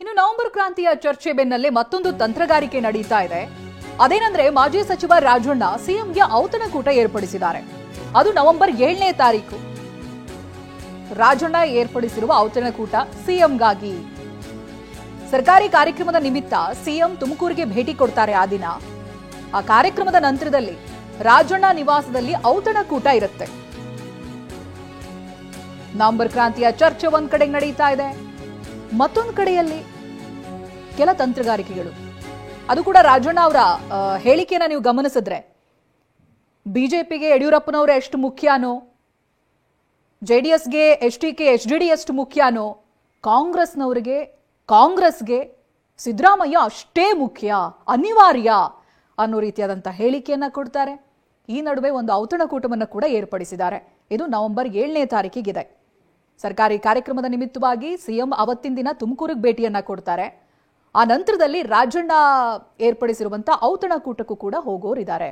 ಇನ್ನು ನವೆಂಬರ್ ಕ್ರಾಂತಿಯ ಚರ್ಚೆ ಬೆನ್ನಲ್ಲೇ ಮತ್ತೊಂದು ತಂತ್ರಗಾರಿಕೆ ನಡೀತಾ ಇದೆ. ಅದೇನಂದ್ರೆ ಮಾಜಿ ಸಚಿವ ರಾಜಣ್ಣ ಸಿಎಂಗೆ ಔತಣಕೂಟ ಏರ್ಪಡಿಸಿದ್ದಾರೆ. ಅದು ನವೆಂಬರ್ 7ನೇ ತಾರೀಕು ರಾಜಣ್ಣ ಏರ್ಪಡಿಸಿರುವ ಔತಣಕೂಟ ಸಿಎಂಗಾಗಿ. ಸರ್ಕಾರಿ ಕಾರ್ಯಕ್ರಮದ ನಿಮಿತ್ತ ಸಿಎಂ ತುಮಕೂರಿಗೆ ಭೇಟಿ ಕೊಡ್ತಾರೆ. ಆ ದಿನ ಆ ಕಾರ್ಯಕ್ರಮದ ನಂತರದಲ್ಲಿ ರಾಜಣ್ಣ ನಿವಾಸದಲ್ಲಿ ಔತಣಕೂಟ ಇರುತ್ತೆ. ನವೆಂಬರ್ ಕ್ರಾಂತಿಯ ಚರ್ಚೆ ಒಂದ್ ಕಡೆ ನಡೀತಾ ಇದೆ, ಮತ್ತೊಂದು ಕಡೆಯಲ್ಲಿ ಕೆಲ ತಂತ್ರಗಾರಿಕೆಗಳು. ಅದು ಕೂಡ ರಾಜಣ್ಣ ಅವರ ಹೇಳಿಕೆಯನ್ನ ನೀವು ಗಮನಿಸಿದ್ರೆ ಬಿಜೆಪಿಗೆ ಯಡಿಯೂರಪ್ಪನವರು ಎಷ್ಟು ಮುಖ್ಯನೋ, ಜೆಡಿಎಸ್ಗೆ ಎಚ್ಡಿಕೆ ಎಚ್ಡಿಡಿ ಎಷ್ಟು ಮುಖ್ಯನೋ, ಕಾಂಗ್ರೆಸ್ಗೆ ಸಿದ್ದರಾಮಯ್ಯ ಅಷ್ಟೇ ಮುಖ್ಯ, ಅನಿವಾರ್ಯ ಅನ್ನೋ ರೀತಿಯಾದಂತಹ ಹೇಳಿಕೆಯನ್ನ ಕೊಡ್ತಾರೆ. ಈ ನಡುವೆ ಒಂದು ಔತಣಕೂಟವನ್ನು ಕೂಡ ಏರ್ಪಡಿಸಿದ್ದಾರೆ. ಇದು ನವೆಂಬರ್ 7ನೇ ತಾರೀಕಿಗಿದೆ. ಸರ್ಕಾರಿ ಕಾರ್ಯಕ್ರಮದ ನಿಮಿತ್ತವಾಗಿ ಸಿಎಂ ಅವತ್ತಿನ ದಿನ ತುಮಕೂರಿಗೆ ಭೇಟಿಯನ್ನ ಕೊಡ್ತಾರೆ. ಆ ನಂತರದಲ್ಲಿ ರಾಜಣ್ಣ ಏರ್ಪಡಿಸಿರುವಂತಹ ಔತಣಕೂಟಕ್ಕೂ ಕೂಡ ಹೋಗೋರಿದ್ದಾರೆ.